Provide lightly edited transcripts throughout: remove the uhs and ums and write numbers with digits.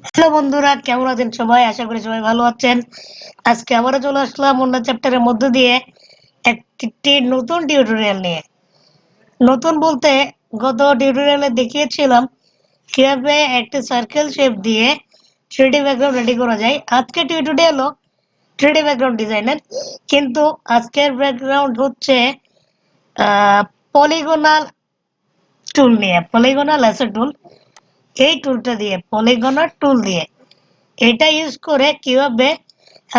Hello বন্ধুরা, কেমন আছেন সবাই? আশা করি সবাই ভালো আছেন। আজকে আবারও চলে আসলাম অন্য চ্যাপ্টারের মধ্য দিয়ে একটি নতুন টিউটোরিয়াল নিয়ে। নতুন বলতে গত টিউটোরিয়ালে দেখিয়েছিলাম কিভাবে একটি সার্কেল শেপ দিয়ে 3D ব্যাকগ্রাউন্ড রেডি করা যায়। আজকে টিউটোরিয়ালও 3D ব্যাকগ্রাউন্ড ডিজাইনের, কিন্তু আজকের ব্যাকগ্রাউন্ড হচ্ছে পলিগোনাল টুল নিয়ে, পলিগোনাল ল্যাসো টুল। এই টুলটা দিয়ে, পলিগনাল টুল দিয়ে, এটা ইউজ করে কিভাবে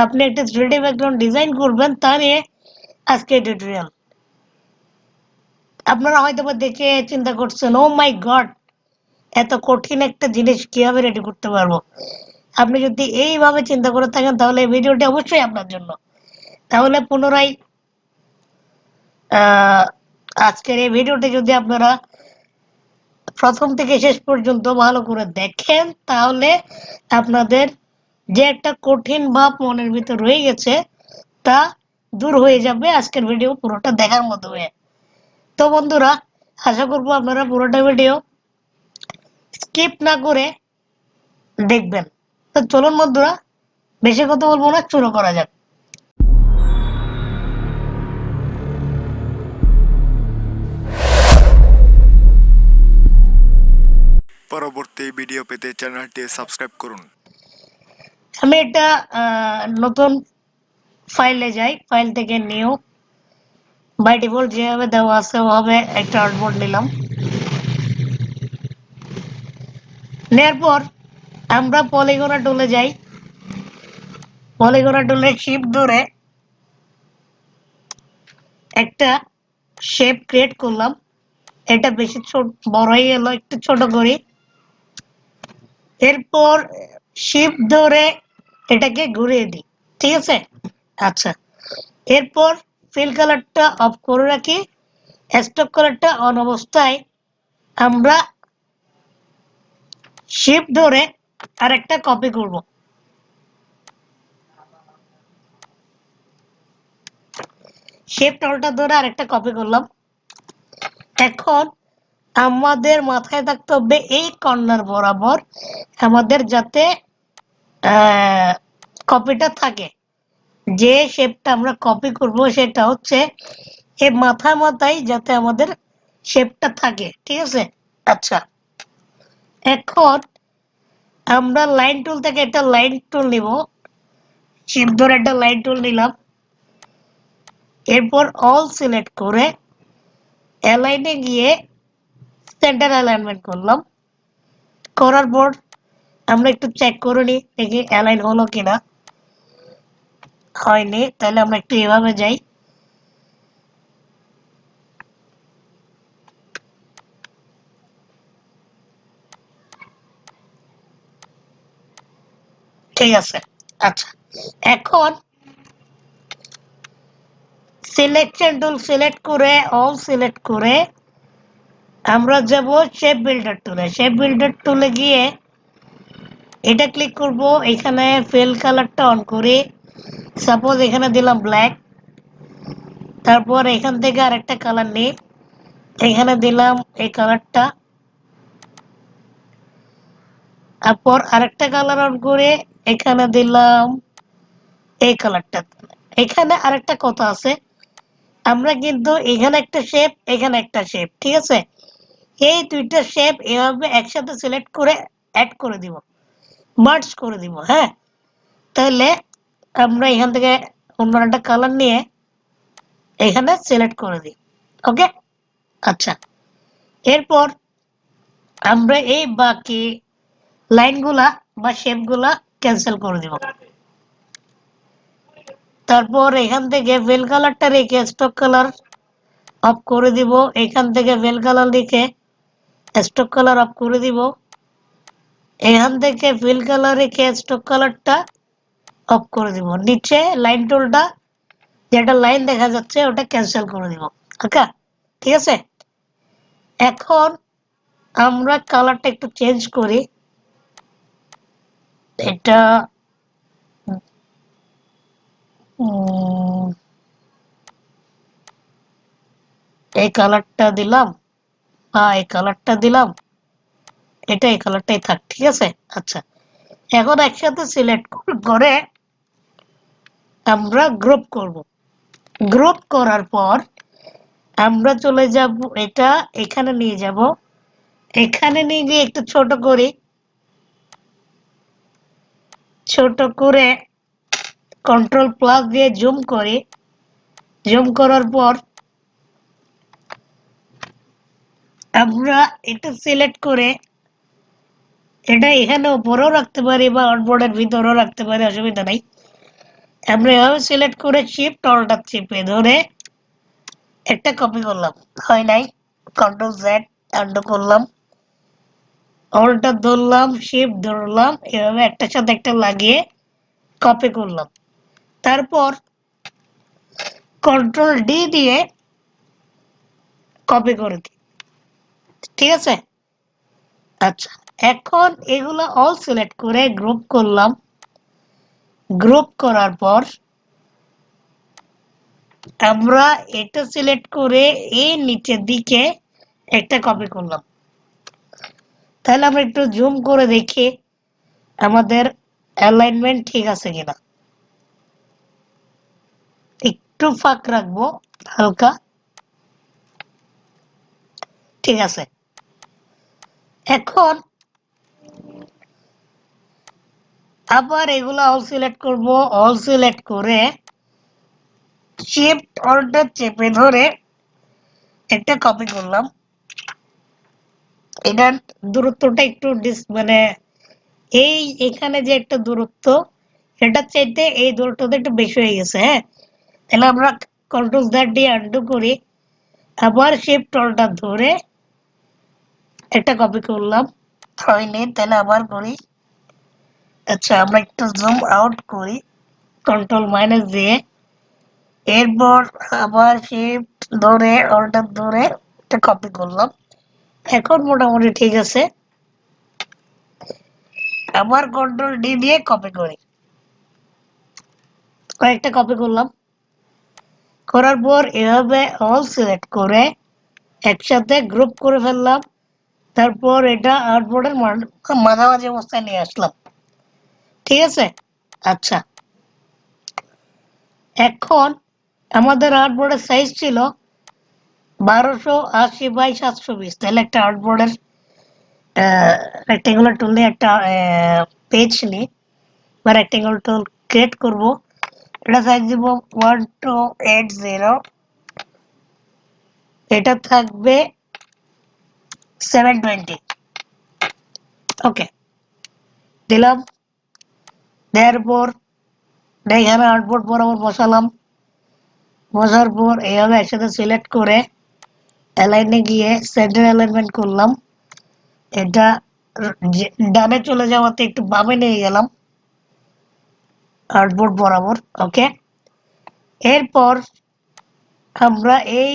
আপনি একটা 3D ব্যাকগ্রাউন্ড ডিজাইন করবেন তা নিয়ে আজকে টিউটোরিয়াল। আপনারা হয়তো দেখে চিন্তা করছেন, ও মাই গড, এত কঠিন একটা জিনিস কিভাবে রেডি করতে পারবো। আপনি যদি এইভাবে চিন্তা করে থাকেন তাহলে এই ভিডিওটি অবশ্যই আপনার জন্য। তাহলে পুনরায় আজকের এই ভিডিওটি যদি আপনারা প্রথম থেকে শেষ পর্যন্ত ভালো করে দেখেন তাহলে আপনাদের যে একটা কঠিন ভাব মনের ভিতর রয়ে গেছে তা দূর হয়ে যাবে আজকের ভিডিও পুরোটা দেখার মাধ্যমে। তো বন্ধুরা, আশা করবো আপনারা পুরোটা ভিডিও স্কিপ না করে দেখবেন। তো চলুন বন্ধুরা, বেশি কথা বলবো না, শুরু করা যাক। পরবর্তী ভিডিও পেতে চ্যানেলটি সাবস্ক্রাইব করুন। আমি একটা নতুন ফাইলে যাই, ফাইল থেকে নিউ, বাই ডিফল্ট যেভাবে দেওয়া আছে ওভাবে একটা আর্টবোর্ড নিলাম। নেওয়ার পর আমরা পলিগন টুলে যাই। পলিগন টুলে শিফট ধরে একটা শেপ ক্রিয়েট করলাম। এটা বেশি ছোট বড় হয়ে গেল, একটু ছোট করি। এরপর শিফট ধরে এটাকে ঘুরিয়ে দিই, ঠিক আছে? আচ্ছা, এরপর ফিল কালারটা অফ করে রাখি, স্টক কালারটা অন অবস্থায় আমরা শিফট ধরে আরেকটা কপি করব। শিফট অল্টার ধরে আরেকটা কপি করলাম। এখন আমাদের মাথায় থাকতে হবে এই কর্নার বরাবর আমাদের যাতে কপিটা থাকে। যে শেপটা আমরা কপি করব সেটা হচ্ছে এই মাথায় যাতে আমাদের শেপটা থাকে, ঠিক আছে? আচ্ছা, এখন আমরা লাইন টুল থেকে একটা লাইন টুল নিব। শিফট ধরে একটা লাইন টুল নিলাম। এরপর অল সিলেক্ট করে অ্যালাইনে গিয়ে সেন্টার অ্যালাইনমেন্ট করলাম। করার পর আমরা একটু চেক করে নিই দেখি অ্যালাইন হলো কিনা। হয়নি, তাহলে আমরা একটু এভাবে যাই। ঠিক আছে। আচ্ছা, এখন সিলেকশন টুল সিলেক্ট করে অল সিলেক্ট করে আমরা যাব শেপ বিল্ডার টুলে। শেপ বিল্ডার টুলে গিয়ে এটা ক্লিক করব, এখানে ফিল কালারটা অন করি। সাপোজ এখানে দিলাম ব্ল্যাক। তারপর এখান থেকে আরেকটা কালার নিই, এখানে দিলাম এই কালারটা। তারপর আরেকটা কালার অন করে এখানে দিলাম এই কালারটা। এখানে আরেকটা কথা আছে, আমরা কিন্তু এখানে একটা শেপ, এখানে একটা শেপ, ঠিক আছে? এই দুইটা শেপ এভাবে একসাথে সিলেক্ট করে অ্যাড করে দিব, মার্জ করে দিব। হ্যাঁ, তাহলে আমরা এখান থেকে অন্য একটা কালার নিয়ে এখানে সিলেক্ট করে দিই। ওকে, আচ্ছা। এরপর আমরা এই বাকি লাইনগুলা বা শেপগুলা ক্যান্সেল করে দিব। তারপর এখান থেকে ফিল কালারটা রেখে স্টক কালার অফ করে দিব। এখান থেকে ফিল কালার লিখে স্টক কালার অফ করে দিব। এখান থেকে ফিল কালার রেখে স্টক কালারটা অফ করে দিব। নিচে লাইন টুলটা, যেটা লাইন দেখা যাচ্ছে ওটা ক্যান্সেল করে দিব। ওকে, ঠিক আছে? এখন আমরা কালারটা একটু চেঞ্জ করি। এটা এই কালারটা দিলাম বা এই কালারটা দিলাম, এটা এই কালারটাই থাক, ঠিক আছে? আচ্ছা, এখন একসাথে সিলেক্ট করে আমরা গ্রুপ করব। গ্রুপ করার পর আমরা চলে যাব, এটা এখানে নিয়ে যাব, এখানে নিয়ে গিয়ে একটু ছোট করি, ছোট করে কন্ট্রোল প্লাস দিয়ে জুম করি। জুম করার পর আমরা এটা সিলেক্ট করে এটা এখানে উপরেও রাখতে পারি বা অনবোর্ডের ভিতরেও রাখতে পারি, অসুবিধা নাই। আমরা এভাবে সিলেক্ট করে শিফট অল্টার চেপে ধরে একটা কপি করলাম, হয় নাই, কন্ট্রোল জেড আনডু করলাম, অল্টার ধরলাম, শিফট ধরলাম, এভাবে একটার সাথে একটা লাগিয়ে কপি করলাম। তারপর কন্ট্রোল ডি দিয়ে কপি করে দিই, ঠিক আছে। আচ্ছা, এখন এগুলো অল সিলেক্ট করে গ্রুপ করলাম। গ্রুপ করার পর আমরা এটা সিলেক্ট করে এই নিচের দিকে একটা কপি করলাম। তাহলে আমরা একটু জুম করে দেখি আমাদের অ্যালাইনমেন্ট ঠিক আছে কিনা। একটু ফাঁক রাখবো হালকা, ঠিক আছে। এখন আবার এগুলো অল সিলেক্ট করব, অল সিলেক্ট করে শিফট অল্টার চেপে ধরে একটা কপি করলাম। এটার দূরত্বটা একটু মানে এই এখানে যে একটা দূরত্ব, এটা চাইতে এই দূরত্বটা একটু বেশি হয়ে গেছে, হ্যাঁ। তাহলে আমরা কন্ট্রোল জেড দিয়ে আনডু করি, আবার শিফট অল্টার ধরে একটা কপি করলাম, হয়নি, তাহলে আবার করি। আচ্ছা, আমরা একটু জুম আউট করি কন্ট্রোল মাইনাস দিয়ে, এরপর আবার শিফট ধরে অল্টার ধরে একটা কপি করলাম। এখন মোটামুটি ঠিক আছে। আবার কন্ট্রোল ডি দিয়ে কপি করি, কয়েকটা কপি করলাম। করার পর এভাবে অল সিলেক্ট করে একসাথে গ্রুপ করে ফেললাম। তারপর এটা আউটবোর্ডের মাঝামাঝি অবস্থায় নিয়ে আসলাম, ঠিক আছে। আচ্ছা, এখন আমাদের আউটবোর্ডের সাইজ ছিল 1280 বাই 720। তাহলে একটা আউটবোর্ডের রেক্টেঙ্গুলার টুল নিয়ে একটা পেজ নিই বা রেক্টেঙ্গুলার টুল ক্রিয়েট করব। এটা সাইজ দিব 1280, এটা থাকবে 720, ওকে দিলাম। দেওয়ার পর এখানে আউটবোর্ড বরাবর বসালাম, বসার পর এইভাবে একসাথে সিলেক্ট করে অ্যালাইনে গিয়ে সেন্টার অ্যালাইনমেন্ট করলাম। এটা ডানে চলে যাওয়াতে একটু বামে নিয়ে গেলাম আউটবোর্ড বরাবর, ওকে। এরপর আমরা এই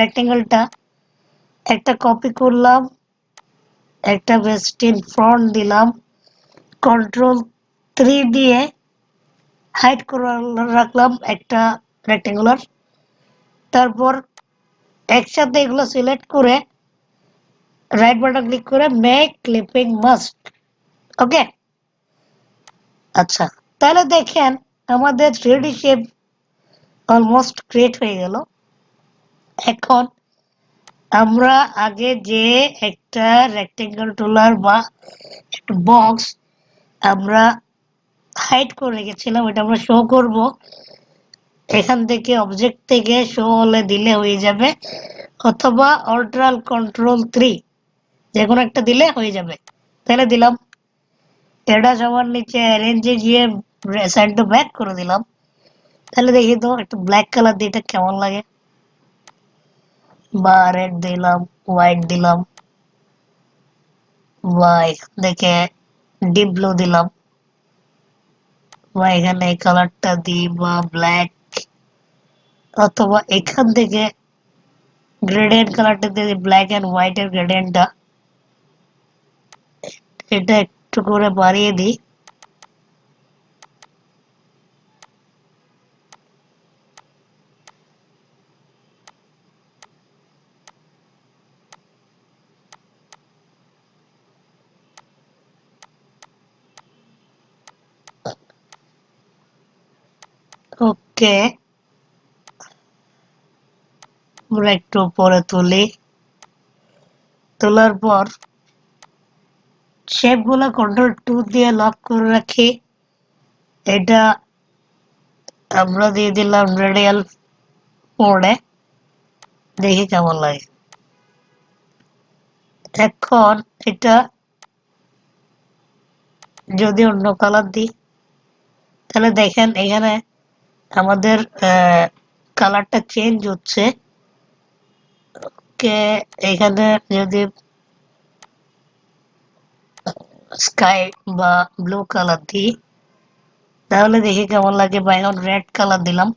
রেক্টেঙ্গেলটা একটা কপি করলাম, একটা ভেস্টিন ফ্রন্ট দিলাম, কন্ট্রোল 3 দিয়ে হাইড করে রাখলাম একটা রেক্টেঙ্গুলার। তারপর একসাথে এগুলো সিলেক্ট করে রাইট বাটন ক্লিক করে মেক ক্লিপিং মাস্ট, ওকে। আচ্ছা, তাহলে দেখেন আমাদের 3D শেপ অলমোস্ট ক্রিয়েট হয়ে গেল। এখন আমরা আগে যে একটা রেক্টেঙ্গল টুলার বা একটা বক্স আমরা হাইড করে রেখেছিলাম, এটা আমরা শো করব। এখান থেকে অবজেক্ট থেকে শো হলে দিলে হয়ে যাবে, অথবা অল্টার কন্ট্রোল 3 যে কোনো একটা দিলে হয়ে যাবে। তাহলে দিলাম, এটা সবার নিচে অ্যারেঞ্জে গিয়ে সাইড টু ব্যাক করে দিলাম। তাহলে দেখি তো একটু ব্ল্যাক কালার দিয়ে এটা কেমন লাগে, বা রেড দিলাম, হোয়াইট দিলাম, বা এখান থেকে ডিপ ব্লু দিলাম, বা এখানে এই কালারটা দিই, বা ব্ল্যাক, অথবা এখান থেকে গ্রেডিয়েন্ট কালারটা দিয়ে ব্ল্যাক এন্ড হোয়াইট এর গ্রেডিয়েন্টটা এটা একটু করে বাড়িয়ে দিই। কে আমরা একটু উপরে তুলি, তোলার পর শেপ গুলা Ctrl+2 দিয়ে লক করে রাখি। এটা আমরা দিয়ে দিলাম রেডিয়াল মোডে, দেখি কেমন লাগে। এখন এটা যদি অন্য কালার দিই তাহলে দেখেন এখানে আমাদের কালারটা চেঞ্জ হচ্ছে। কে এখানে যদি স্কাই বা ব্লু কালার দিই তাহলে দেখি কেমন লাগে, বা এখন রেড কালার দিলাম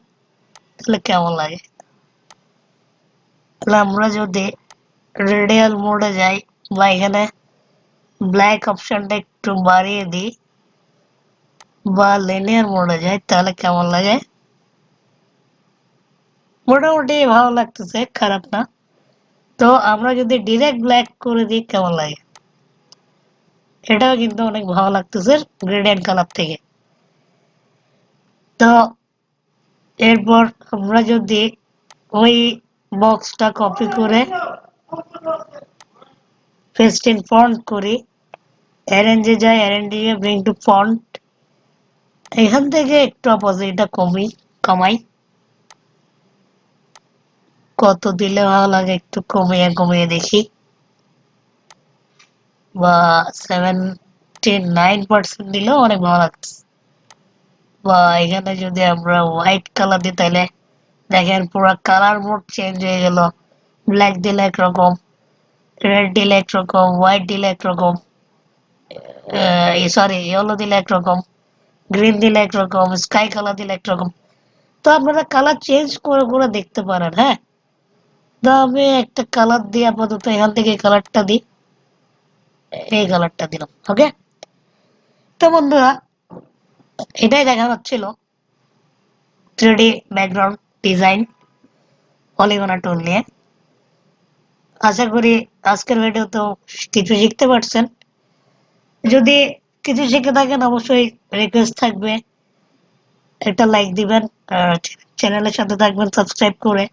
তাহলে কেমন লাগে। তাহলে আমরা যদি রেডিয়াল মোডে যাই বা এখানে ব্ল্যাক অপশনটা একটু বাড়িয়ে দিই বা লিনিয়ার মোডে যাই তাহলে কেমন লাগে। মোটামুটি ভালো লাগতেছে, খারাপ না। তো আমরা যদি ডিরেক্ট ব্ল্যাক করে দিই কেমন লাগে, এটাও কিন্তু অনেক ভালো লাগতেছে গ্রেডিয়েন্ট কালার থেকে। তো এরপর আমরা যদি ওই বক্সটা কপি করে পেস্ট ইন ফন্ট করি, অ্যারেঞ্জে যাই, অ্যারেঞ্জে গিয়ে ব্রিং টু ফন্ট, এখান থেকে একটু অপোজিটটা কমাই, কত দিলে ভালো লাগে একটু কমিয়ে কমিয়ে দেখি, বা 79% দিলেও অনেক ভালো লাগছে। বা এখানে যদি আমরা হোয়াইট কালার দিই তাহলে দেখেন পুরো কালার মোড চেঞ্জ হয়ে গেল। ব্ল্যাক দিলে একরকম, রেড দিলে একরকম, হোয়াইট দিলে একরকম, সরি ইয়েলো দিলে একরকম, গ্রিন দিলে একরকম, স্কাই কালার দিলে একরকম। তো আপনারা কালার চেঞ্জ করে করে দেখতে পারেন। হ্যাঁ, তো আমি একটা কালার দিই আপাতত, এখান থেকে কালারটা দিই, এই কালারটা দিলাম। ওকে, তো বন্ধুরা এটাই দেখানো হচ্ছিল 3D background design polygon tool নিয়ে। আশা করি আজকের ভিডিওতেও কিছু শিখতে পারছেন। যদি কিছু শিখে থাকেন অবশ্যই রিকোয়েস্ট থাকবে একটা লাইক দিবেন, আর চ্যানেলের সাথে থাকবেন সাবস্ক্রাইব করে।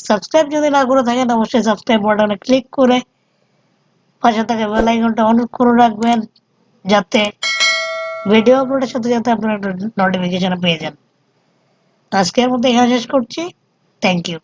সাবস্ক্রাইব যদি না করে থাকেন অবশ্যই সাবস্ক্রাইব বাটনে ক্লিক করে পাশে থাকা বেল আইকনটা অন করে রাখবেন, যাতে ভিডিও আপলোডের সাথে সাথে আপনারা নোটিফিকেশন পেয়ে যান। আজকের মধ্যে এখানে শেষ করছি। Thank you.